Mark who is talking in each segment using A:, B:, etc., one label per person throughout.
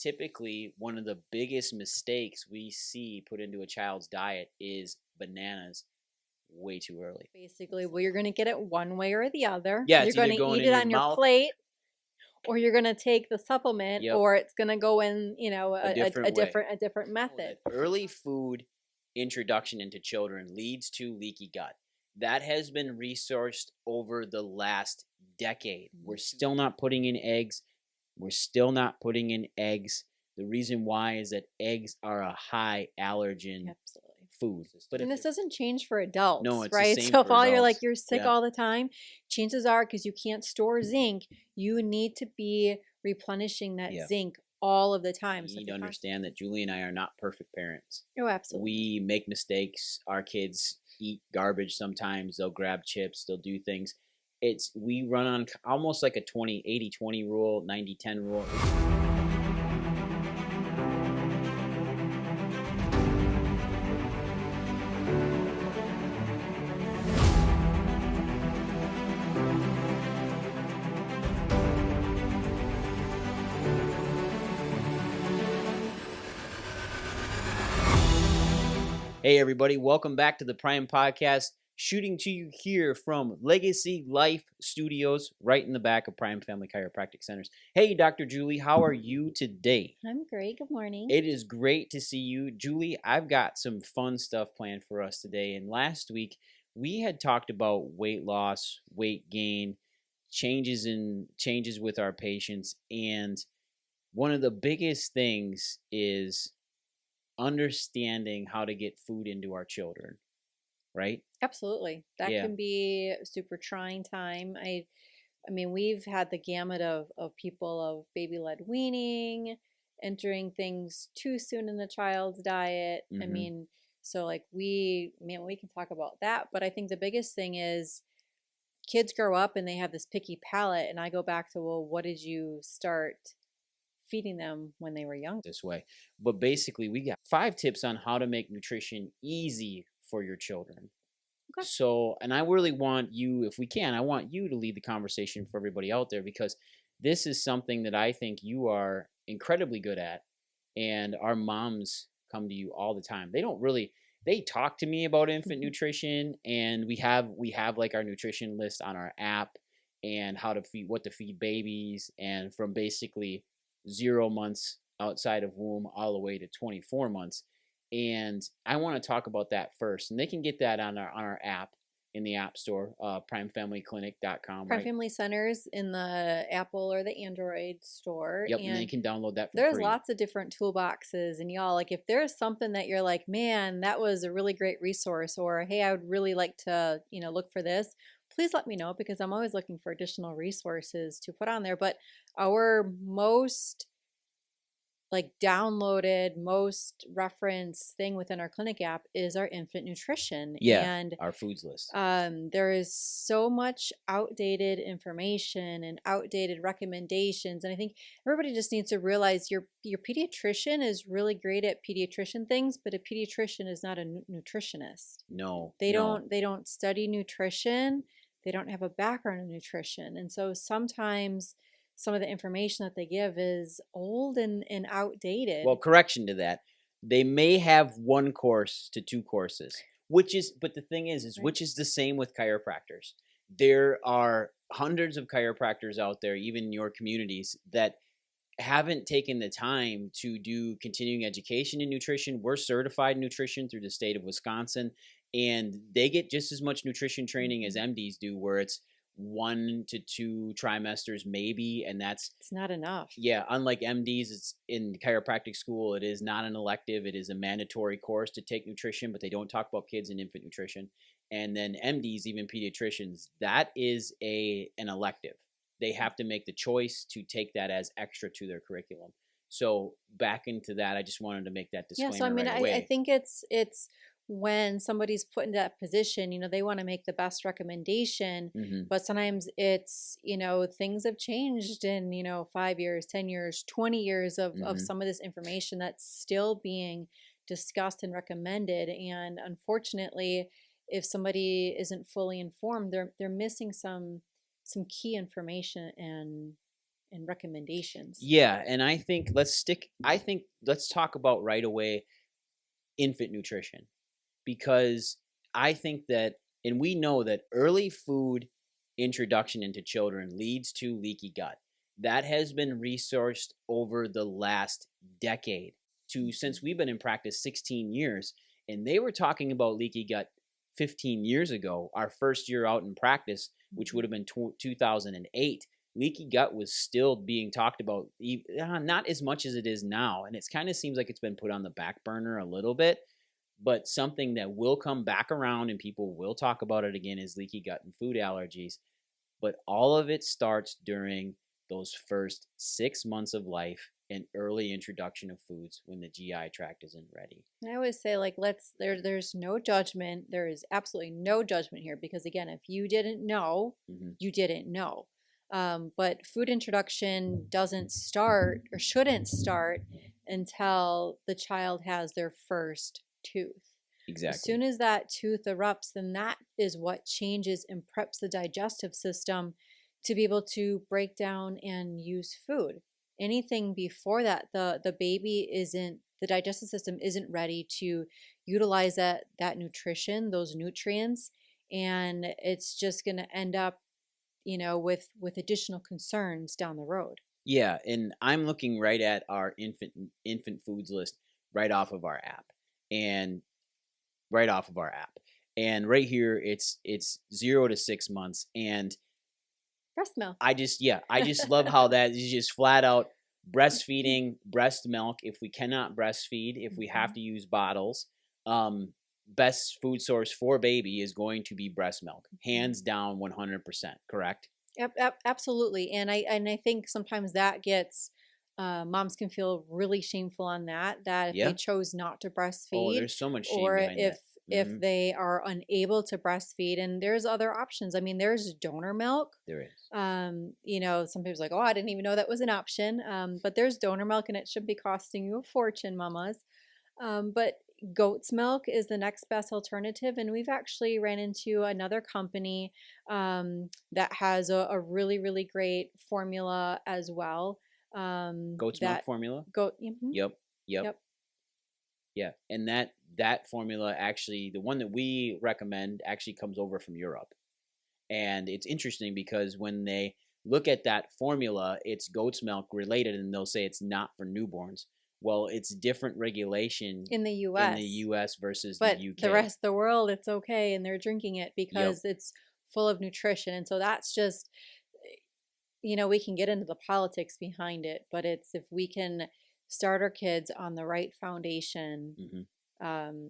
A: typically one of the biggest mistakes we see put into a child's diet is bananas way too early.
B: Basically, well, you're going to get it one way or the other.
A: Yeah,
B: You're
A: it's either
B: going to
A: going
B: eat
A: in
B: it
A: your
B: on your
A: mouth.
B: plate, or you're going to take the supplement,
A: Yep.
B: or it's going to go in,
A: A different way.
B: a different method.
A: Early food introduction into children leads to leaky gut. That has been researched over the last decade. We're still not putting in eggs. We're still not putting in eggs. The reason why is that eggs are a high allergen food.
B: But this doesn't change for adults,
A: no, it's
B: right?
A: the same
B: So if
A: for
B: all you're
A: adults.
B: you're sick
A: Yeah.
B: all the time, chances are, because you can't store zinc, you need to be replenishing that zinc all of the time.
A: You need to understand that Julie and I are not perfect parents.
B: Oh, absolutely.
A: We make mistakes. Our kids eat garbage sometimes. They'll grab chips. They'll do things. We run on almost like a 80-20 rule, 90-10 rule. Hey everybody, welcome back to the Prime Podcast, shooting to you here from Legacy Life Studios, right in the back of Prime Family Chiropractic Centers. Hey Dr. Julie, how are you today?
B: I'm great, good morning.
A: It is great to see you. Julie, I've got some fun stuff planned for us today, and last week we had talked about weight loss, weight gain, changes with our patients, and one of the biggest things is understanding how to get food into our children, right?
B: Absolutely. That can be a super trying time. I mean, we've had the gamut of people of baby-led weaning, entering things too soon in the child's diet. I mean, so we can talk about that, but I think the biggest thing is kids grow up and they have this picky palate, and I go back to, well, what did you start feeding them when they were young?
A: This way. But basically, we got 5 tips on how to make nutrition easy for your children. Okay. So, and I really want you, if we can, I want you to lead the conversation for everybody out there, because this is something that I think you are incredibly good at, and our moms come to you all the time. They talk to me about infant nutrition, and we have like our nutrition list on our app, and what to feed babies, and from basically 0 months outside of womb all the way to 24 months. And I want to talk about that first. And they can get that on our app in the App Store, primefamilyclinic.com.
B: Prime Family Centers in the Apple or the Android store.
A: Yep, and they can download that for
B: free. There's
A: free.
B: lots of different toolboxes. And y'all, if there's something that you're like, man, that was a really great resource, or hey, I would really like to, look for this, please let me know, because I'm always looking for additional resources to put on there. But our most downloaded, most referenced thing within our clinic app is our infant nutrition.
A: Yeah,
B: and
A: our foods list.
B: There is so much outdated information and outdated recommendations. And I think everybody just needs to realize your pediatrician is really great at pediatrician things, but a pediatrician is not a nutritionist.
A: No.
B: They don't study nutrition. They don't have a background in nutrition. And so sometimes some of the information that they give is old and outdated.
A: Well, correction to that. They may have 1 course to 2 courses, but the thing is right, which is the same with chiropractors. There are hundreds of chiropractors out there, even in your communities, that haven't taken the time to do continuing education in nutrition. We're certified in nutrition through the state of Wisconsin, and they get just as much nutrition training as MDs do, where it's 1 to 2 trimesters maybe, and it's
B: not enough.
A: Yeah, unlike MDs, it's in chiropractic school, it is not an elective, it is a mandatory course to take nutrition, but they don't talk about kids and infant nutrition. And then MDs, even pediatricians, that is an elective. They have to make the choice to take that as extra to their curriculum. So back into that, I just wanted to make that disclaimer.
B: Yeah, so I mean,
A: right away.
B: I think it's when somebody's put in that position, they want to make the best recommendation, but sometimes it's, things have changed in, 5 years, 10 years, 20 years of some of this information that's still being discussed and recommended. And unfortunately, if somebody isn't fully informed, they're missing some key information and and recommendations.
A: Yeah, and let's talk about right away infant nutrition, because I think that, and we know that early food introduction into children leads to leaky gut. That has been researched over the last decade, to
B: Mhm.
A: since we've been in practice 16 years, and they were talking about leaky gut 15 years ago, our first year out in practice, which would
B: Mhm.
A: have been 2008. Leaky gut was still being talked about, not as much as it is now, and it kind of seems like it's been put on the back burner a little bit. But something that will come back around and people will talk about it again is leaky gut and food allergies. But all of it starts during those first 6 months of life and early introduction of foods when the GI tract isn't ready.
B: I always say, like, there's no judgment. There is absolutely no judgment here, because again, if you didn't know,
A: Hmm.
B: you didn't know. But food introduction doesn't start, or shouldn't start, until the child has their first tooth. As soon
A: Exactly.
B: as that tooth erupts, then that is what changes and preps the digestive system to be able to break down and use food. Anything before that, the baby isn't, the digestive system isn't ready to utilize that nutrition, those nutrients, and it's just going to end up, with additional concerns down the road.
A: Yeah, and I'm looking right at our infant foods list right off of our app. And right off of our app. And right here it's 0 to 6 months. And
B: Breast milk.
A: I just love how that is just flat out breastfeeding, breast milk. If we cannot breastfeed, if we have
B: Mhm.
A: to use bottles, best food source for baby is going to be breast milk,
B: Mhm.
A: hands down, 100%. Correct?
B: Absolutely, and I think sometimes that gets, moms can feel really shameful on that if they
A: Yeah.
B: chose not to
A: Oh,
B: breastfeed,
A: there's so much shame
B: or
A: behind that.
B: if
A: Hmm.
B: they are unable to breastfeed, and there's other options. I mean, there's donor milk.
A: There is.
B: Some people's like, oh, I didn't even know that was an option. But there's donor milk, and it should be costing you a fortune, mamas. But goat's milk is the next best alternative. And we've actually ran into another company that has a really, really great formula as well.
A: Goat's milk
B: That
A: formula.
B: goat, mhm,
A: Yep. Yep.
B: yep.
A: Yeah, and that formula, actually, the one that we recommend, actually comes over from Europe. And it's interesting because when they look at that formula, it's goat's milk related, and they'll say it's not for newborns. Well, it's different regulation
B: In the
A: in the
B: US.
A: US versus the
B: But the
A: UK.
B: rest of the world, it's okay, and they're drinking it
A: Yep.
B: because it's full of nutrition. And so that's just, we can get into the politics behind it, but it's, if we can start our kids on the right foundation,
A: Hmm.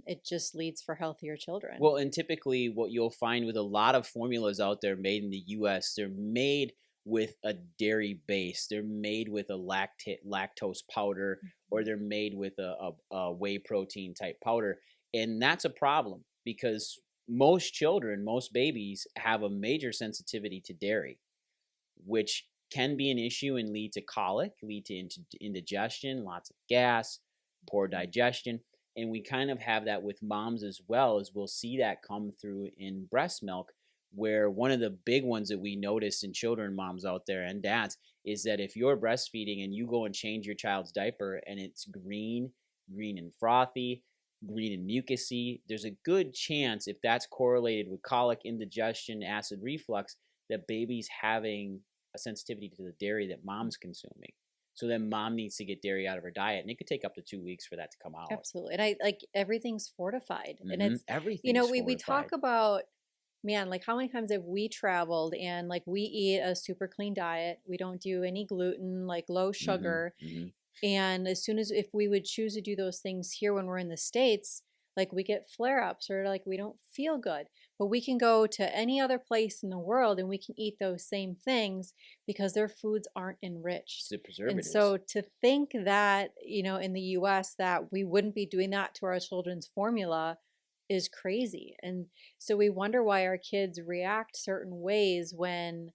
B: it just leads for healthier children.
A: Well, and typically what you'll find with a lot of formulas out there made in the US, they're made with a dairy base. They're made with a lactose powder, or they're made with a whey protein type powder. And that's a problem because most children, most babies have a major sensitivity to dairy, which can be an issue and lead to colic, lead to indigestion, lots of gas, poor digestion. And we kind of have that with moms as well, as we'll see that come through in breast milk, where one of the big ones that we notice in children, moms out there and dads, is that if you're breastfeeding and you go and change your child's diaper and it's green and frothy, green and mucousy, there's a good chance, if that's correlated with colic, indigestion, acid reflux, that baby's having a sensitivity to the dairy that mom's consuming. So then mom needs to get dairy out of her diet, and it could take up to 2 weeks for that to come out.
B: Absolutely. And I like, everything's fortified. And
A: Hmm.
B: it's,
A: Everything's
B: we talk
A: fortified.
B: about, man, like, how many times have we traveled and, like, we eat a super clean diet. We don't do any gluten, like low
A: Hmm.
B: sugar.
A: Hmm.
B: And as soon as, if we would choose to do those things here when we're in the States, like, we get flare ups, or like we don't feel good. But we can go to any other place in the world and we can eat those same things because their foods aren't
A: It's
B: enriched.
A: the
B: And
A: preservatives.
B: so to think that, in the US, that we wouldn't be doing that to our children's formula is crazy. And so we wonder why our kids react certain ways when,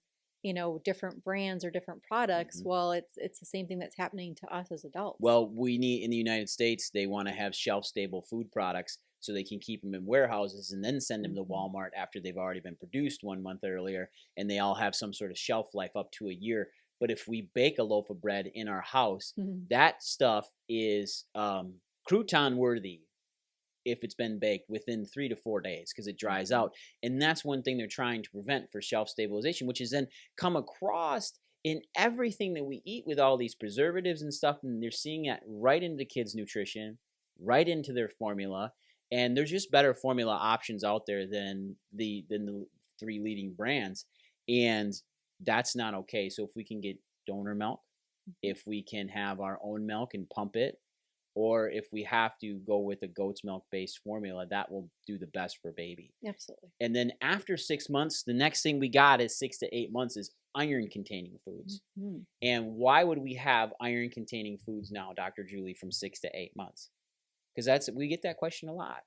B: different brands or different products.
A: Hmm.
B: Well, it's the same thing that's happening to us as adults.
A: Well, we need, in the United States, they want to have shelf stable food products so they can keep them in warehouses and then send them to
B: Mhm.
A: Walmart after they've already been produced 1 month earlier, and they all have some sort of shelf life up to a year. But if we bake a loaf of bread in our house,
B: Mhm.
A: that stuff is crouton worthy if it's been baked within 3 to 4 days because it dries
B: Mhm.
A: out. And that's one thing they're trying to prevent for shelf stabilization, which is then come across in everything that we eat with all these preservatives and stuff. And they're seeing that right into kids' nutrition, right into their formula. And there's just better formula options out there than the three leading brands. And that's not okay. So if we can get donor milk, if we can have our own milk and pump it, or if we have to go with a goat's milk based formula, that will do the best for baby.
B: Absolutely.
A: And then after 6 months, the next thing we got is 6 to 8 months is iron containing foods.
B: Mhm.
A: And why would we have iron containing foods now, Dr. Julie, from 6 to 8 months? Because we get that question a lot.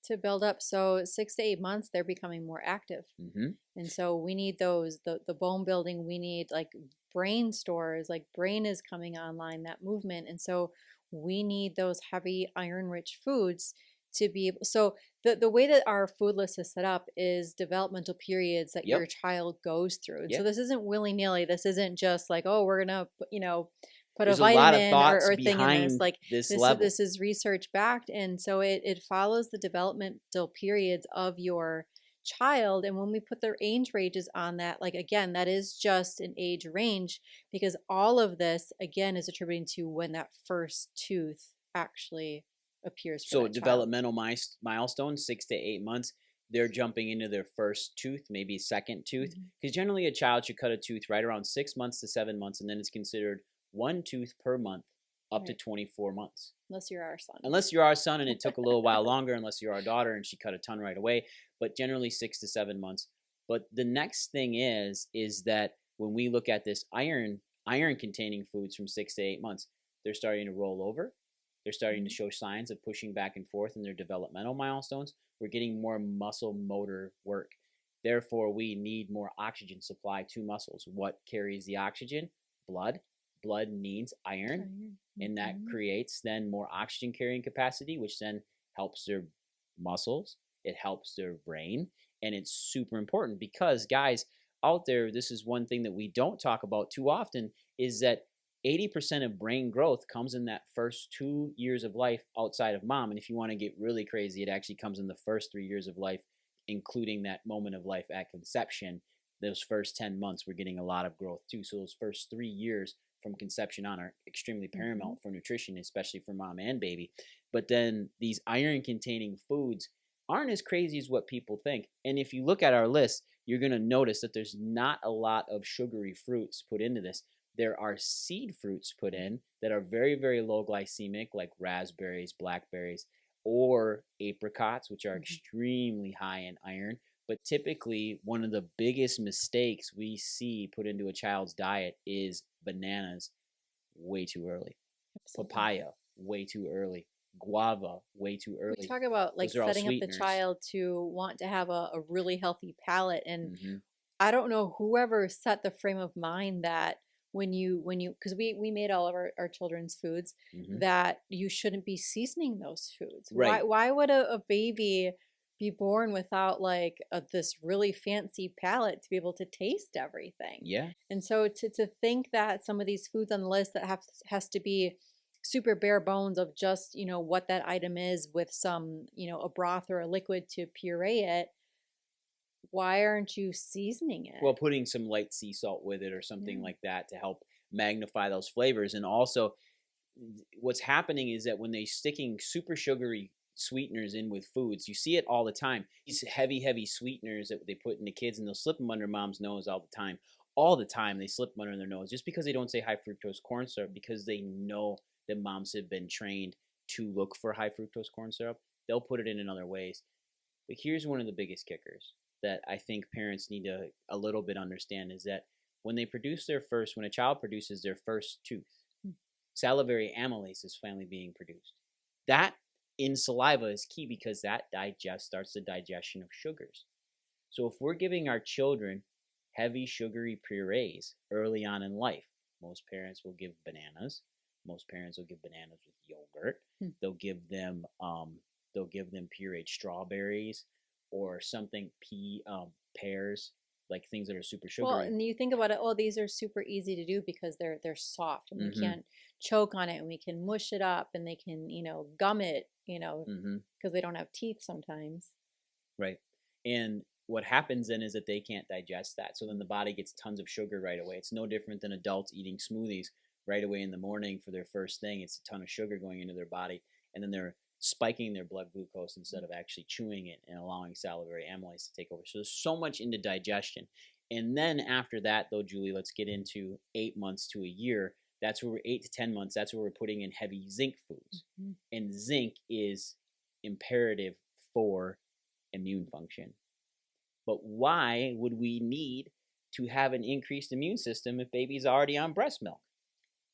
B: To build up. So 6 to 8 months, they're becoming more active.
A: Mm-hmm.
B: And so we need those, the bone building, we need like brain stores, like brain is coming online, that movement. And so we need those heavy iron rich foods to be able. So the way that our food list is set up is developmental periods that your
A: Yep.
B: child goes through. And so
A: Yep.
B: this isn't willy-nilly. This isn't just like, oh, we're gonna put a
A: There's a lot of
B: vitamin
A: thoughts
B: or thing in this.
A: behind
B: Like
A: this
B: this is
A: level.
B: this is research backed, and so it follows the developmental periods of your child. And when we put their age ranges on that, like again, that is just an age range, because all of this again is attributing to when that first tooth actually appears for
A: So
B: that child.
A: developmental milestones, 6 to 8 months, they're jumping into their first tooth, maybe second tooth.
B: Mhm.
A: Because generally a child should cut a tooth right around 6 months to 7 months, and then it's considered one tooth per month up to
B: Right.
A: 24 months.
B: Unless you're our son.
A: Unless you're our son and it took a little while longer, unless you're our daughter and she cut a ton right away, but generally 6 to 7 months. But the next thing is that when we look at this iron containing foods from 6 to 8 months, they're starting to roll over. They're starting to
B: Mhm.
A: show signs of pushing back and forth in their developmental milestones. We're getting more muscle motor work. Therefore, we need more oxygen supply to muscles. What carries the oxygen? Blood. Blood needs iron,
B: Iron.
A: and that
B: Mhm.
A: creates then more oxygen carrying capacity, which then helps their muscles, it helps their brain. And it's super important because, guys out there, this is one thing that we don't talk about too often, is that 80% of brain growth comes in that first 2 years of life outside of mom. And if you want to get really crazy, it actually comes in the first 3 years of life, including that moment of life at conception. Those first 10 months, we're getting a lot of growth too. So those first 3 years from conception on are extremely
B: Mhm.
A: paramount for nutrition, especially for mom and baby. But then these iron containing foods aren't as crazy as what people think. And if you look at our list, you're going to notice that there's not a lot of sugary fruits put into this. There are seed fruits put in that are very, very low glycemic, like raspberries, blackberries, or apricots, which are
B: Mhm.
A: extremely high in iron. But typically, one of the biggest mistakes we see put into a child's diet is bananas way too early,
B: Absolutely.
A: papaya way too early, guava way too
B: We
A: early.
B: talk about like
A: Those are all
B: setting up the
A: sweeteners.
B: child to want to have a really healthy palate. And
A: Hmm.
B: I don't know whoever set the frame of mind that when you because we made all of our children's foods,
A: Hmm.
B: that you shouldn't be seasoning those foods. Why
A: Right.
B: why would a baby be born without like this really fancy palate to be able to taste everything?
A: Yeah.
B: And so to think that some of these foods on the list that has to be super bare bones of just what that item is with some a broth or a liquid to puree it, why aren't you seasoning
A: Well,
B: it?
A: putting some light sea salt with it or something
B: Yeah.
A: like that to help magnify those flavors. And also, what's happening is that when they sticking super sugary sweeteners in with foods, you see it all the time. These heavy, heavy sweeteners that they put in the kids, and they'll slip them under mom's nose all the time. All the time, they slip them under their nose just because they don't say high fructose corn syrup, because they know that moms have been trained to look for high fructose corn syrup. They'll put it in other ways. But here's one of the biggest kickers that I think parents need to a little bit understand is that when a child produces their first tooth,
B: Mm.
A: salivary amylase is finally being produced. That in saliva is key because that starts the digestion of sugars. So if we're giving our children heavy sugary purees early on in life, most parents will give bananas. Most parents will give bananas with yogurt.
B: Mm.
A: They'll give them pureed strawberries or something pears, like things that are super
B: Well,
A: sugary.
B: and you think about it, oh, these are super easy to do because they're soft and we can't choke on it and we can mush it up and they can, gum it, because they don't have teeth sometimes.
A: Right. And what happens then is that they can't digest that. So then the body gets tons of sugar right away. It's no different than adults eating smoothies right away in the morning for their first thing. It's a ton of sugar going into their body. And then they're spiking their blood glucose instead of actually chewing it and allowing salivary amylase to take over. So there's so much into digestion. And then after that, though, Julie, let's get into 8 months to a year. That's where we're 8 to 10 months. That's where we're putting in heavy zinc foods. And zinc is imperative for immune function. But why would we need to have an increased immune system if baby's already on breast milk?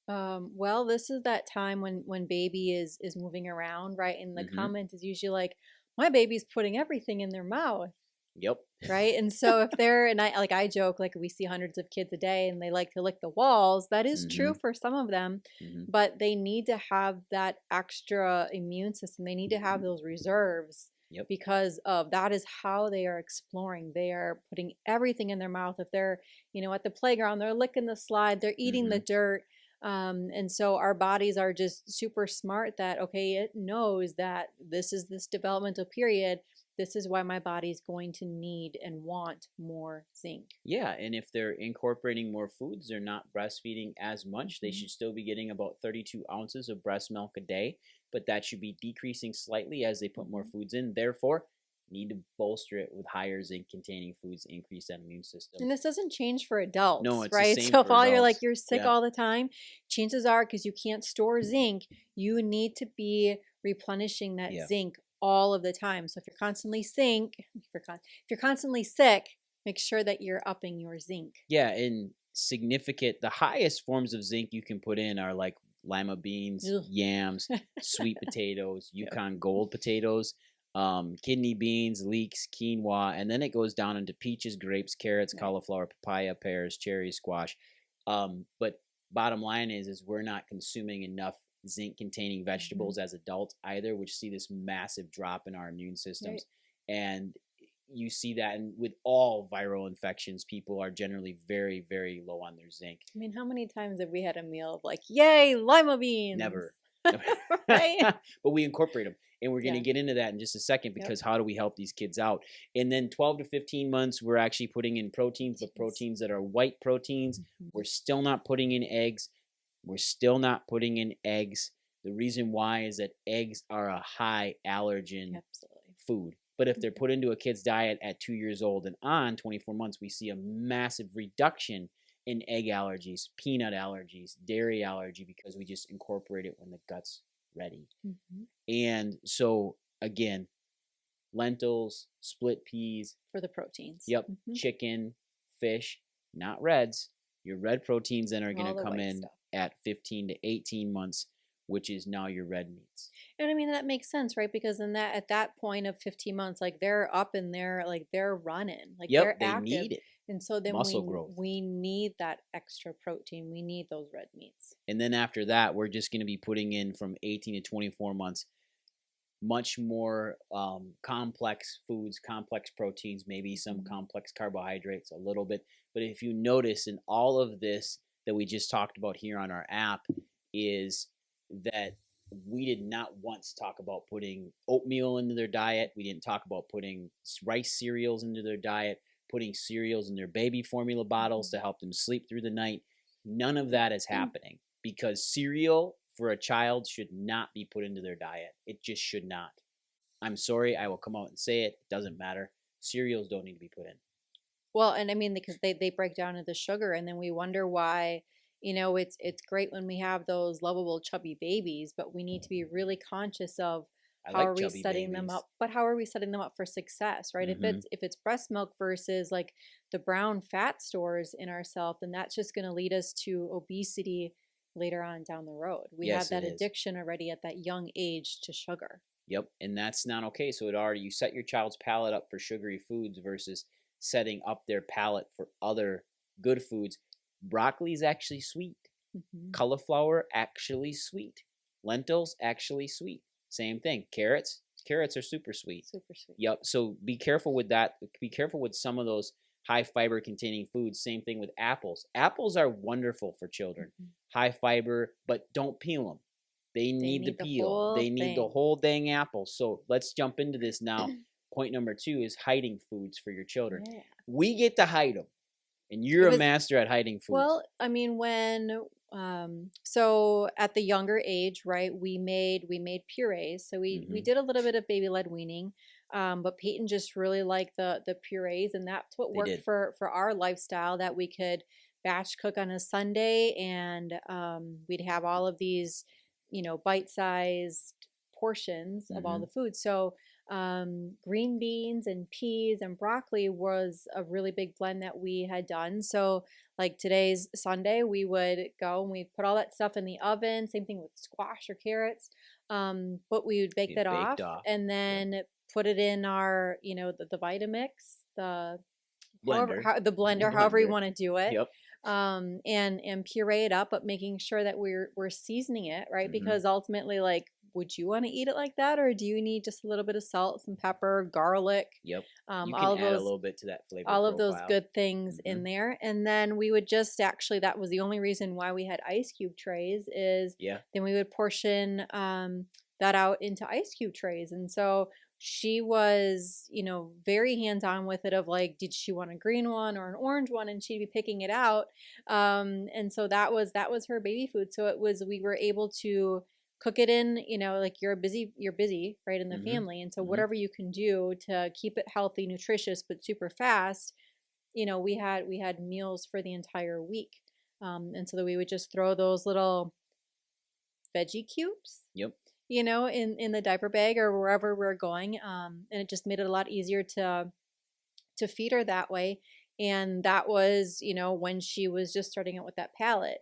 B: Well, this is that time when baby is moving around, right? And the comment is usually like, my baby's putting everything in their mouth.
A: Yep.
B: Right. And so if they're, and I joke, like we see hundreds of kids a day and they like to lick the walls. That is true for some of them, but they need to have that extra immune system. They need to have those reserves.
A: Yep.
B: Because of that is how they are exploring. They are putting everything in their mouth. If they're, at the playground, they're licking the slide, they're eating the dirt. And so our bodies are just super smart that, okay, it knows that this is this developmental period. This is why my body's going to need and want more zinc.
A: Yeah, and if they're incorporating more foods, they're not breastfeeding as much. They should still be getting about 32 ounces of breast milk a day, but that should be decreasing slightly as they put more foods in. Therefore, need to bolster it with higher zinc containing foods to increase that immune system.
B: And this doesn't change for adults,
A: no, it's
B: right?
A: The same
B: So
A: for
B: if all
A: adults.
B: you're sick all the time, chances are, because you can't store zinc, you need to be replenishing that zinc all of the time. So if you're constantly sick, make sure that you're upping your zinc.
A: Yeah, and the highest forms of zinc you can put in are like lima beans, yams, sweet potatoes, Yukon Gold potatoes, kidney beans, leeks, quinoa, and then it goes down into peaches, grapes, carrots, cauliflower, papaya, pears, cherries, squash. But bottom line is we're not consuming enough zinc containing vegetables as adults either, which see this massive drop in our immune systems. And you see that, and with all viral infections, people are generally very, very low on their zinc.
B: I mean, how many times have we had a meal of like, yay, lima beans?
A: Never.
B: Right?
A: But we incorporate them, and we're going to get into that in just a second, because how do we help these kids out? And then 12 to 15 months, we're actually putting in proteins, but proteins that are white proteins. We're still not putting in eggs. We're still not putting in eggs. The reason why is that eggs are a high allergen food. But if they're put into a kid's diet at 2 years old and on 24 months, we see a massive reduction in egg allergies, peanut allergies, dairy allergy, because we just incorporate it when the gut's ready. And so, again, lentils, split peas.
B: For the proteins.
A: Yep. Chicken, fish, not reds. Your red proteins then are going to come in at 15 to 18 months, which is now your red meats.
B: And I mean, that makes sense, right? Because in that, at that point of 15 months, like they're up and they're running, like they're active.
A: They need it.
B: And so then
A: muscle growth.
B: We need that extra protein. We need those red meats.
A: And then after that, we're just going to be putting in from 18 to 24 months much more complex foods, complex proteins, maybe some complex carbohydrates, a little bit. But if you notice in all of this that we just talked about here on our app, is that we did not once talk about putting oatmeal into their diet. We didn't talk about putting rice cereals into their diet, putting cereals in their baby formula bottles to help them sleep through the night. None of that is happening, because cereal for a child should not be put into their diet. It just should not. I'm sorry, I will come out and say it. It doesn't matter. Cereals don't need to be put in.
B: Well, and I mean, because they break down into sugar, and then we wonder why. It's great when we have those lovable chubby babies, but we need to be really conscious of how are we setting them up. But how are we setting them up for success, right? If it's breast milk versus like the brown fat stores in ourselves, then that's just going to lead us to obesity later on down the road. We have that addiction already at that young age to sugar.
A: Yep, and that's not okay. So you set your child's palate up for sugary foods versus setting up their palate for other good foods. Broccoli is actually sweet. Cauliflower, actually sweet. Lentils, actually sweet. Same thing. Carrots are super sweet.
B: Super sweet.
A: Yep. So be careful with that. Be careful with some of those high fiber containing foods. Same thing with apples. Apples are wonderful for children. High fiber, but don't peel them. They need the peel. They need the whole dang apple. So let's jump into this now. Point number 2 is hiding foods for your children. Yeah. We get to hide them, and you're a master at hiding foods.
B: Well, I mean, when so at the younger age, right, we made purees. So we did a little bit of baby led weaning, but Peyton just really liked the purees, and that's what worked for our lifestyle. That we could batch cook on a Sunday, and we'd have all of these, bite-sized portions of all the food. So green beans and peas and broccoli was a really big blend that we had done. So like today's Sunday, we would go and we'd put all that stuff in the oven. Same thing with squash or carrots. But we would bake that off and then put it in our, the Vitamix, the blender, however you want to do it. And puree it up, but making sure that we're seasoning it, right? Because ultimately, like, would you want to eat it like that, or do you need just a little bit of salt, some pepper, garlic?
A: You can add a little bit to that flavor.
B: All of those good things in there, and then we would just that was the only reason why we had ice cube trays. Is then we would portion that out into ice cube trays, and so she was, very hands-on with it, of like, did she want a green one or an orange one, and she'd be picking it out. And so that was her baby food. So we were able to cook it in, like you're busy, right, in the family. And so whatever you can do to keep it healthy, nutritious, but super fast, we had meals for the entire week. And so that we would just throw those little veggie cubes. In the diaper bag or wherever we're going. And it just made it a lot easier to feed her that way. And that was, when she was just starting out with that palate.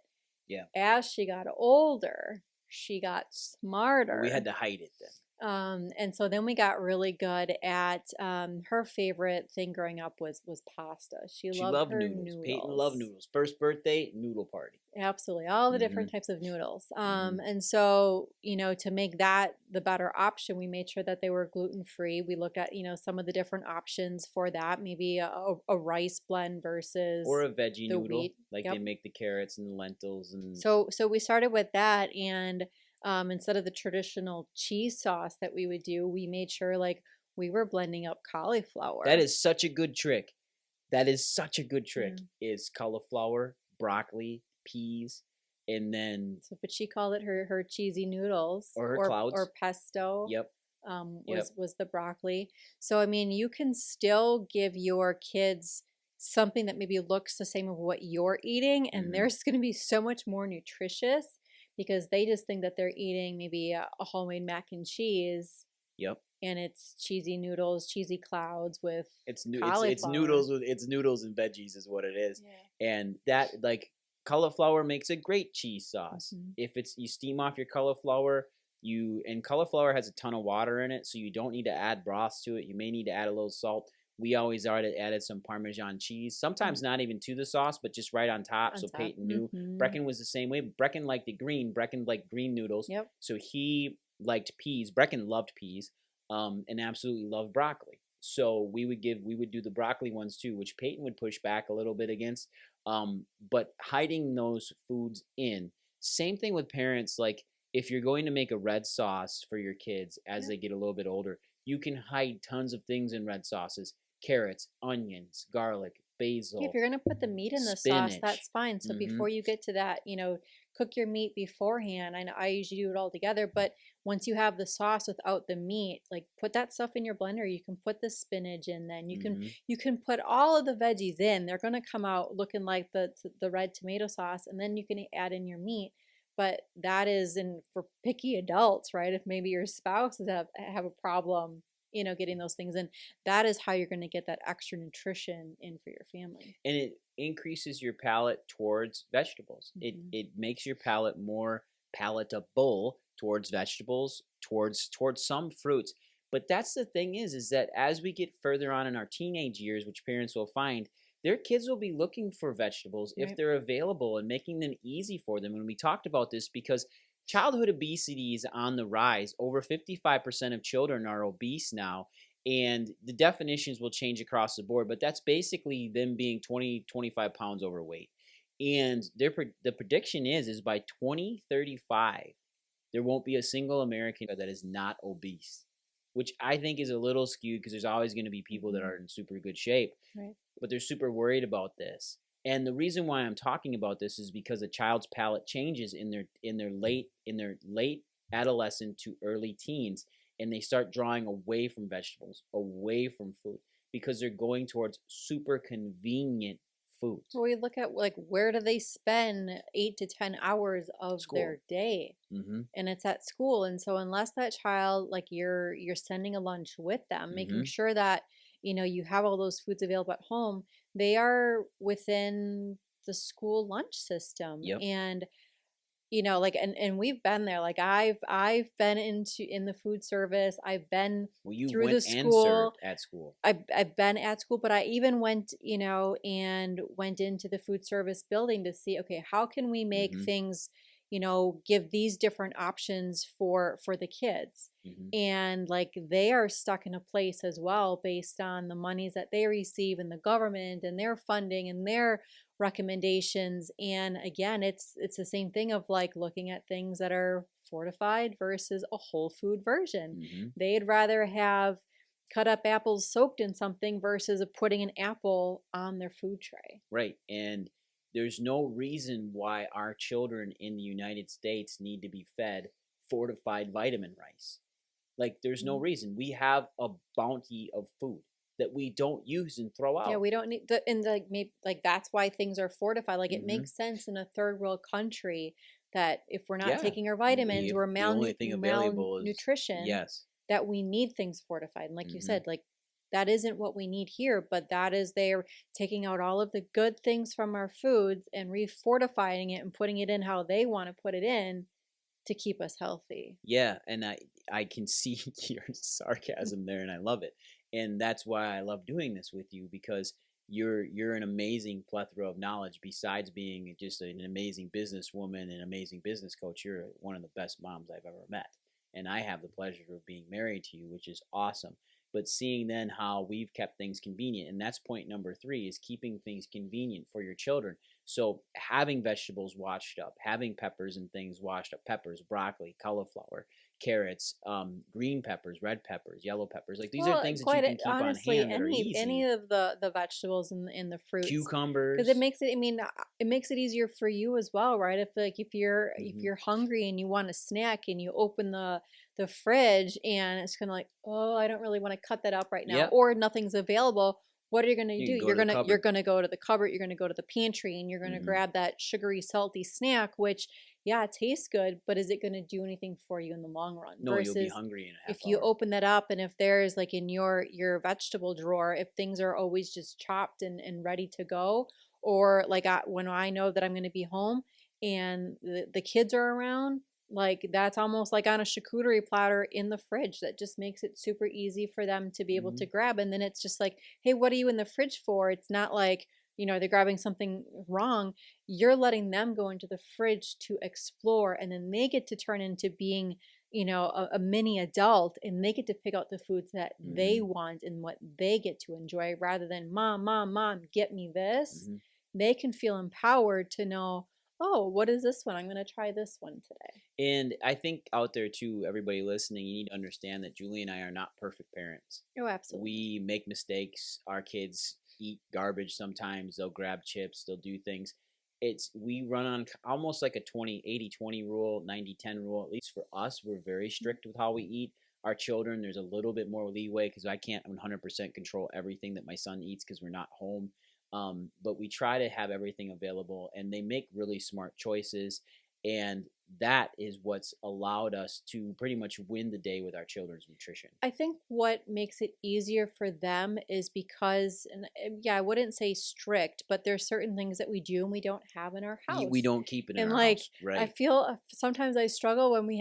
B: As she got older, she got smarter.
A: We had to hide it then.
B: And so then we got really good at her favorite thing growing up was pasta. She loved her noodles.
A: Peyton loved noodles. First birthday, noodle party.
B: Absolutely. All the different types of noodles. And so, to make that the better option, we made sure that they were gluten-free. We looked at, some of the different options for that, maybe a rice blend versus
A: or a veggie noodle, wheat. Like they make the carrots and the lentils. And
B: so we started with that, and instead of the traditional cheese sauce that we would do, we made sure like we were blending up cauliflower.
A: That is such a good trick. Is cauliflower, broccoli, peas, and then
B: but she called it her cheesy noodles
A: or her clouds
B: or pesto. Was the broccoli. So I mean, you can still give your kids something that maybe looks the same of what you're eating, and they're going to be so much more nutritious, because they just think that they're eating maybe a homemade mac and cheese. And it's cheesy noodles, cheesy clouds with cauliflower.
A: It's noodles and veggies is what it is. And that, like, cauliflower makes a great cheese sauce. If you steam off your cauliflower, and cauliflower has a ton of water in it, so you don't need to add broth to it. You may need to add a little salt. We always added some Parmesan cheese, sometimes not even to the sauce, but just right on top. Peyton knew. Brecken was the same way. Brecken liked the green. Brecken liked green noodles. So he liked peas. Brecken loved peas, and absolutely loved broccoli. So we would do the broccoli ones too, which Peyton would push back a little bit against. But hiding those foods in. Same thing with parents. Like, if you're going to make a red sauce for your kids as they get a little bit older, you can hide tons of things in red sauces. Carrots, onions, garlic, basil.
B: If you're going to put the meat in the sauce, that's fine. So before you get to that, cook your meat beforehand. I usually do it all together, but once you have the sauce without the meat, like, put that stuff in your blender. You can put the spinach in, then you can put all of the veggies in. They're going to come out looking like the red tomato sauce, and then you can add in your meat. But that is for picky adults, right? If maybe your spouses have a problem, getting those things in, that is how you're going to get that extra nutrition in for your family.
A: And it increases your palate towards vegetables. It makes your palate more palatable towards vegetables, towards some fruits. But that's the thing is that as we get further on in our teenage years, which parents will find, their kids will be looking for vegetables if they're available, and making them easy for them. And we talked about this because childhood obesity is on the rise. Over 55% of children are obese now. And the definitions will change across the board, but that's basically them being 20, 25 pounds overweight. And the prediction is by 2035, there won't be a single American that is not obese, which I think is a little skewed because there's always going to be people that are in super good shape,
B: Right.
A: but they're super worried about this. And the reason why I'm talking about this is because a child's palate changes in their late adolescent to early teens, and they start drawing away from vegetables, away from food, because they're going towards super convenient foods.
B: So we look at like where do they spend 8 to 10 hours of
A: School.
B: their day,
A: Mm-hmm.
B: and it's at school. And so unless that child, like you're sending a lunch with them, making
A: Mm-hmm.
B: sure that you have all those foods available at home, they are within the school lunch system.
A: Yep.
B: And like and we've been there. Like I've been in the food service. I've been
A: Well, you
B: through the
A: went and
B: school.
A: served at school.
B: I've been at school, but I even went, and went into the food service building to see, okay, how can we make
A: Mm-hmm.
B: things, give these different options for the kids.
A: Mm-hmm.
B: And like they are stuck in a place as well based on the monies that they receive in the government and their funding and their recommendations. And again, it's the same thing of like looking at things that are fortified versus a whole food version.
A: Mm-hmm.
B: They'd rather have cut up apples soaked in something versus putting an apple on their food tray.
A: Right. And there's no reason why our children in the United States need to be fed fortified vitamin rice. Like, there's no reason. We have a bounty of food that we don't use and throw out.
B: Yeah, we don't need and like maybe like that's why things are fortified. Like it
A: Mm-hmm.
B: makes sense in a third world country that if we're not
A: Yeah.
B: taking our vitamins, we're
A: The only thing available is
B: malnutrition.
A: yes.
B: That we need things fortified. And like you
A: Mm-hmm.
B: said, like that isn't what we need here, but that is they're taking out all of the good things from our foods and refortifying it and putting it in how they want to put it in to keep us healthy.
A: Yeah, and I can see your sarcasm there, and I love it. And that's why I love doing this with you, because you're an amazing plethora of knowledge. Besides being just an amazing businesswoman and amazing business coach, you're one of the best moms I've ever met. And I have the pleasure of being married to you, which is awesome. But seeing then how we've kept things convenient, and that's point number 3, is keeping things convenient for your children. So having vegetables washed up, having peppers and things washed up, peppers, broccoli, cauliflower, carrots, green peppers, red peppers, yellow peppers. Like, these are things that you can keep
B: honestly,
A: on hand that are easy.
B: any of the vegetables and the fruits,
A: Cucumbers,
B: because it makes it. I mean, it makes it easier for you as well, right? If you're hungry and you want a snack and you open the fridge and it's kind of like, oh, I don't really want to cut that up right now, or nothing's available. What are you going to do? You're going to go to the cupboard, you're going to go to the pantry, and you're going to grab that sugary, salty snack, which, yeah, it tastes good, but is it going to do anything for you in the long run?
A: No, versus you'll be hungry in a half
B: if you
A: hour.
B: open that up, and if there's like in your vegetable drawer, if things are always just chopped and ready to go, or like when I know that I'm going to be home and the kids are around, like that's almost like on a charcuterie platter in the fridge. That just makes it super easy for them to be able to grab. And then it's just like, hey, what are you in the fridge for? It's not like, they're grabbing something wrong. You're letting them go into the fridge to explore, and then they get to turn into being, a mini adult, and they get to pick out the foods that they want and what they get to enjoy, rather than mom, get me this. They can feel empowered to know, oh, what is this one? I'm going to try this one today.
A: And I think out there too, everybody listening, you need to understand that Julie and I are not perfect parents.
B: Oh, absolutely.
A: We make mistakes. Our kids eat garbage sometimes. They'll grab chips. They'll do things. We run on almost like a 80-20 rule, 90-10 rule. At least for us, we're very strict with how we eat. Our children, there's a little bit more leeway because I can't 100% control everything that my son eats because we're not home. But we try to have everything available, and they make really smart choices. And that is what's allowed us to pretty much win the day with our children's nutrition.
B: I think what makes it easier for them is because, and yeah, I wouldn't say strict, but there's certain things that we do and we don't have in our house.
A: We don't keep it in our
B: like,
A: house. Right.
B: I feel sometimes I struggle when we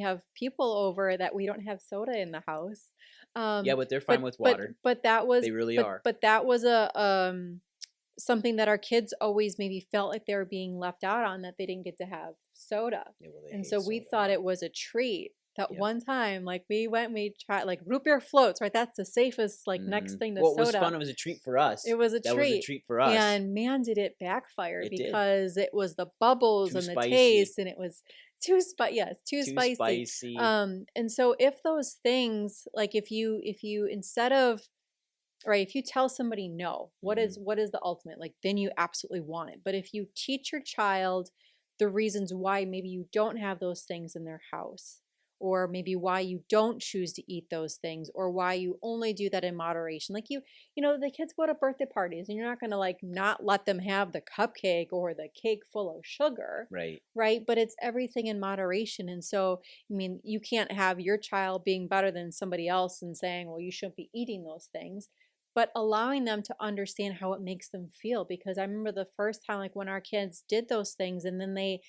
B: have people over that we don't have soda in the house.
A: Yeah, but they're fine with water.
B: But that was
A: they really are.
B: But that was a something that our kids always maybe felt like they were being left out on, that they didn't get to have soda.
A: Yeah, well,
B: and so we thought it was a treat that one time, like we tried like root beer floats, right? That's the safest, like next thing to
A: Well, it was
B: soda.
A: fun. It was a treat for us.
B: It was a
A: That was a
B: treat.
A: treat for us.
B: And man, did it backfire
A: It did.
B: because it was the bubbles
A: Too
B: and the
A: spicy.
B: taste, and it was too
A: Too spicy.
B: And so if those things, like if you instead of, right, if you tell somebody no, what is the ultimate? Like then you absolutely want it. But if you teach your child the reasons why maybe you don't have those things in their house, or maybe why you don't choose to eat those things, or why you only do that in moderation. Like the kids go to birthday parties and you're not going to like not let them have the cupcake or the cake full of sugar. Right. But it's everything in moderation. And so, I mean, you can't have your child being better than somebody else and saying, well, you shouldn't be eating those things, but allowing them to understand how it makes them feel. Because I remember the first time, like when our kids did those things and then they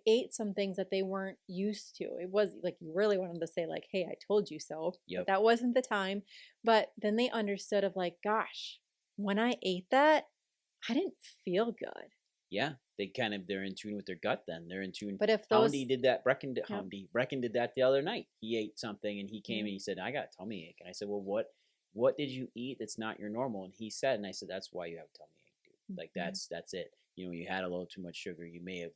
B: ate some things that they weren't used to. It was like you really wanted to say like, hey, I told you so. But that wasn't the time. But then they understood of like, gosh, when I ate that, I didn't feel good.
A: Yeah, they're in tune with their gut then. They're in tune.
B: But if those
A: Houndy did that, Brecken did that the other night. He ate something and he came and he said, I got a tummy ache. And I said, well, what did you eat that's not your normal? And he said, and I said, that's why you have a tummy ache, dude. Like that's it. You had a little too much sugar. You may have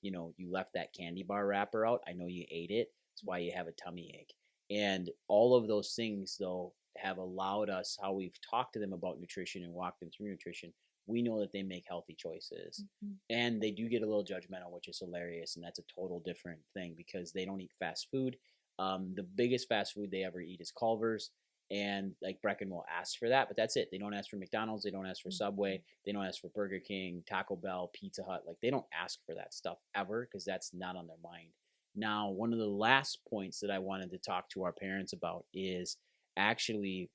A: you left that candy bar wrapper out. I know you ate it. That's why you have a tummy ache. And all of those things though have allowed us, how we've talked to them about nutrition and walked them through nutrition. We know that they make healthy choices, and they do get a little judgmental, which is hilarious. And that's a total different thing because they don't eat fast food. The biggest fast food they ever eat is Culver's. And like Brecken will ask for that, but that's it. They don't ask for McDonald's. They don't ask for Subway. They don't ask for Burger King, Taco Bell, Pizza Hut. Like they don't ask for that stuff ever because that's not on their mind. Now, one of the last points that I wanted to talk to our parents about is actually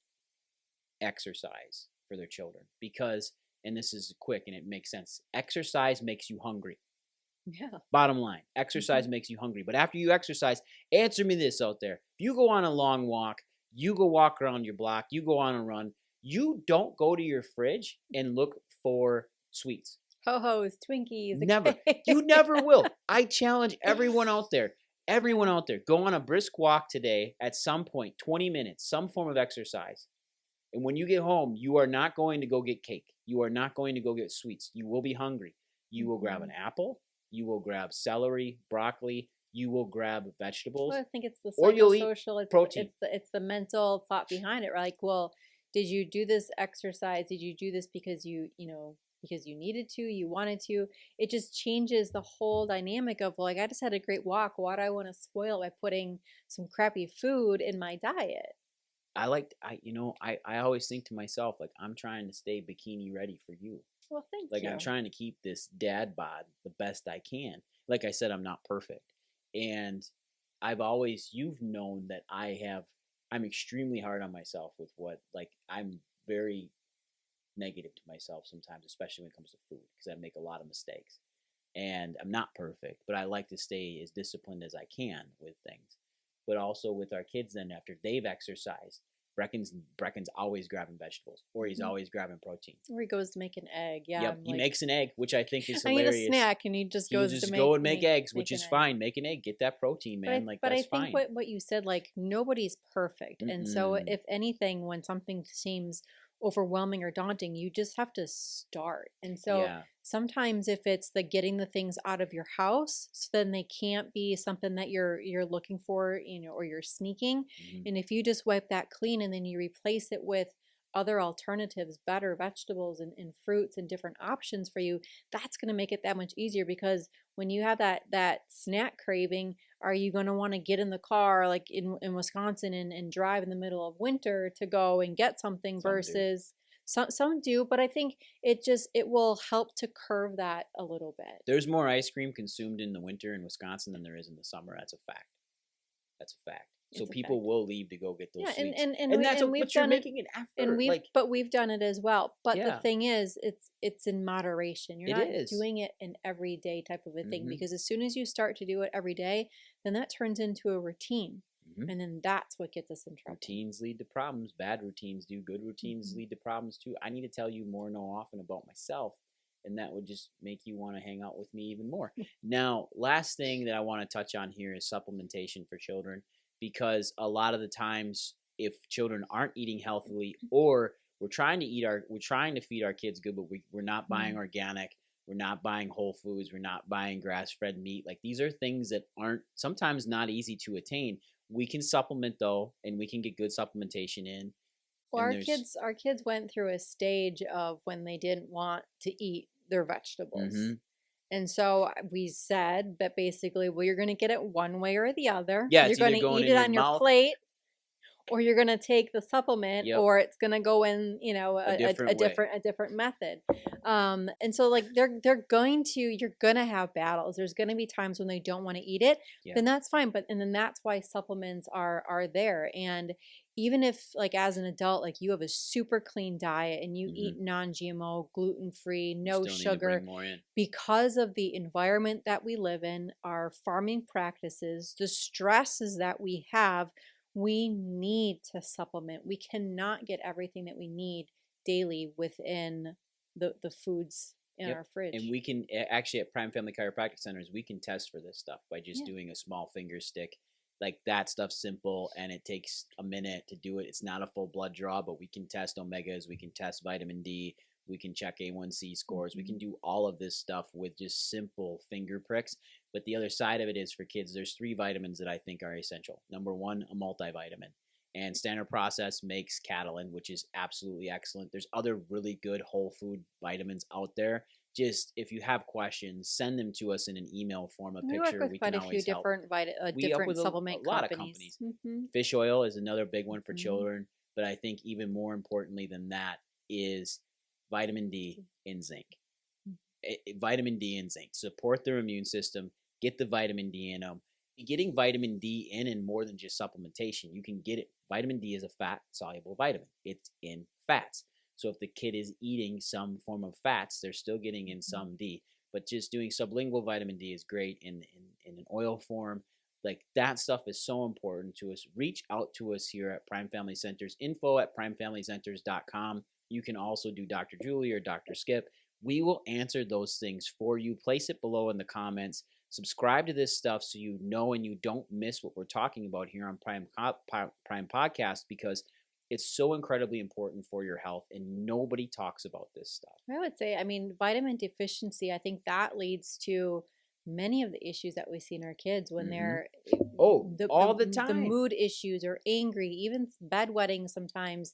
A: exercise for their children because, and this is quick and it makes sense, exercise makes you hungry.
B: Yeah.
A: Bottom line, exercise makes you hungry. But after you exercise, answer me this out there. If you go on a long walk, you go walk around your block, you go on a run, you don't go to your fridge and look for sweets.
B: Ho-hos, Twinkies.
A: Never. You never will. I challenge everyone out there. Everyone out there, go on a brisk walk today at some point, 20 minutes, some form of exercise. And when you get home, you are not going to go get cake. You are not going to go get sweets. You will be hungry. You will grab an apple. You will grab celery, broccoli. You will grab vegetables.
B: Well, I think it's the
A: psychosocial, protein.
B: It's the mental thought behind it. Like, well, did you do this exercise? Did you do this because because you needed to, you wanted to? It just changes the whole dynamic of, well, like I just had a great walk. Why do I want to spoil by putting some crappy food in my diet?
A: I always think to myself, like, I'm trying to stay bikini ready for you.
B: Well, thank
A: you.
B: Like
A: I'm trying to keep this dad bod the best I can. Like I said, I'm not perfect. And you've known that I'm extremely hard on myself with I'm very negative to myself sometimes, especially when it comes to food, because I make a lot of mistakes. And I'm not perfect, but I like to stay as disciplined as I can with things. But also with our kids then, after they've exercised, Brecken's always grabbing vegetables, or he's always grabbing protein.
B: Or he goes to make an egg. Yeah.
A: Yep, he makes an egg, which I think is hilarious.
B: I need a snack, and he just goes to
A: go and make eggs, which is fine. Make an egg, get that protein, man.
B: But I think what you said, like nobody's perfect, and so if anything, when something seems overwhelming or daunting, you just have to start. And so sometimes if it's the getting the things out of your house, so then they can't be something that you're looking for, or you're sneaking. And if you just wipe that clean and then you replace it with other alternatives, better vegetables and fruits and different options for you, that's going to make it that much easier. Because when you have that snack craving, are you going to want to get in the car like in Wisconsin and drive in the middle of winter to go and get something versus some do, but I think it will help to curve that a little bit.
A: There's more ice cream consumed in the winter in Wisconsin than there is in the summer. That's a fact. So people will leave to go get those sweets. But you're making an effort.
B: But we've done it as well. But the thing is, it's in moderation. You're not doing it an everyday type of a thing, because as soon as you start to do it every day, then that turns into a routine. And then that's what gets us in trouble.
A: Routines lead to problems. Bad routines do. Good routines lead to problems too. I need to tell you more and more often about myself, and that would just make you want to hang out with me even more. Now, last thing that I want to touch on here is supplementation for children. because a lot of the times if children aren't eating healthily, or we're trying to feed our kids good, but we're not buying organic, we're not buying whole foods, we're not buying grass-fed meat. Like, these are things that aren't sometimes not easy to attain. We can supplement though, and we can get good supplementation in.
B: Well, our kids went through a stage of when they didn't want to eat their vegetables. And so we said that basically, well, you're going to get it one way or the other.
A: Yeah,
B: you're
A: going
B: to eat it on your plate, or you're going to take the supplement, or it's going to go in, a different method. And so like you're going to have battles. There's going to be times when they don't want to eat it, then that's fine. And then that's why supplements are there. And even if, like, as an adult, like, you have a super clean diet and you eat non-GMO, gluten-free, no sugar, because of the environment that we live in, our farming practices, the stresses that we have, we need to supplement. We cannot get everything that we need daily within the foods in our fridge.
A: And we can actually, at Prime Family Chiropractic Centers, we can test for this stuff by just doing a small finger stick. Like, that stuff's simple, and it takes a minute to do it. It's not a full blood draw, but we can test omegas, we can test vitamin D, we can check A1C scores. We can do all of this stuff with just simple finger pricks. But the other side of it is, for kids, there's 3 vitamins that I think are essential. Number 1, a multivitamin. And Standard Process makes Catalin, which is absolutely excellent. There's other really good whole food vitamins out there. Just, if you have questions, send them to us in an email form, a picture.
B: We work with quite a few different supplement companies.
A: A lot of companies. Fish oil is another big one for children. But I think even more importantly than that is vitamin D and zinc. Vitamin D and zinc. Support their immune system. Get the vitamin D in them. Getting vitamin D in more than just supplementation. You can get it. Vitamin D is a fat-soluble vitamin. It's in fats. So if the kid is eating some form of fats, they're still getting in some D. But just doing sublingual vitamin D is great in an oil form. Like, that stuff is so important to us. Reach out to us here at Prime Family Centers. info@primefamilycenters.com. You can also do Dr. Julie or Dr. Skip. We will answer those things for you. Place it below in the comments. Subscribe to this stuff so you know and you don't miss what we're talking about here on Prime Podcast, because it's so incredibly important for your health, and nobody talks about this stuff.
B: I would say, vitamin deficiency, I think that leads to many of the issues that we see in our kids when they're
A: all the time.
B: The mood issues, or angry, even bedwetting sometimes,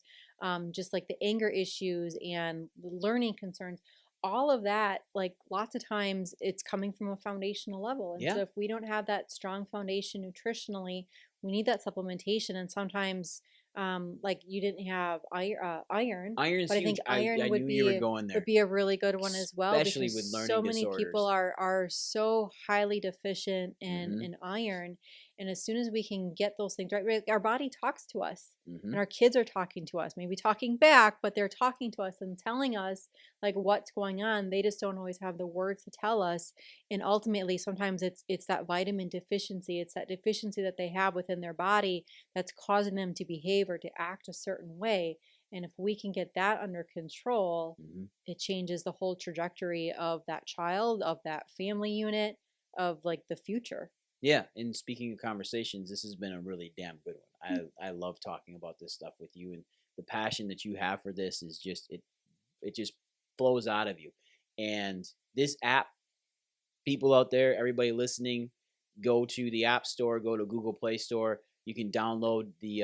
B: just like the anger issues and the learning concerns. All of that, like, lots of times it's coming from a foundational level. And so if we don't have that strong foundation nutritionally, we need that supplementation. And sometimes, like, you didn't have iron.
A: Iron's
B: but I think
A: huge.
B: iron would be a really good one as well.
A: Especially with learning
B: so many
A: disorders.
B: people are so highly deficient in iron. And as soon as we can get those things right, our body talks to us, and our kids are talking to us, maybe talking back, but they're talking to us and telling us, like, what's going on. They just don't always have the words to tell us. And ultimately, sometimes it's that vitamin deficiency. It's that deficiency that they have within their body that's causing them to behave or to act a certain way. And if we can get that under control, it changes the whole trajectory of that child, of that family unit, of, like, the future.
A: Yeah, and speaking of conversations, this has been a really damn good one. I love talking about this stuff with you, and the passion that you have for this is just, it just flows out of you. And this app, people out there, everybody listening, go to the App Store, go to Google Play Store. You can download the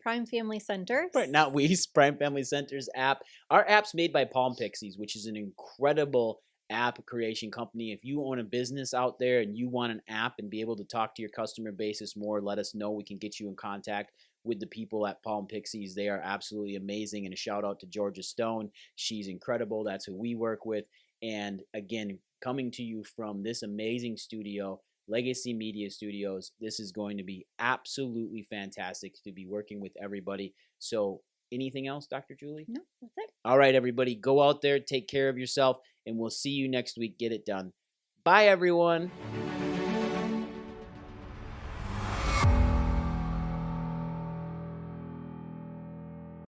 B: Prime Family Centers.
A: Not Prime Family Centers app. Our app's made by Palm Pixies, which is an incredible app creation company. If you own a business out there and you want an app and be able to talk to your customer basis more, let us know. We can get you in contact with the people at Palm Pixies. They are absolutely amazing. And a shout out to Georgia Stone. She's incredible. That's who we work with. And again, coming to you from this amazing studio, Legacy Media Studios, this is going to be absolutely fantastic to be working with everybody. So anything else, Dr. Julie?
B: No, that's it.
A: All right, everybody, go out there, take care of yourself, and we'll see you next week. Get it done. Bye, everyone.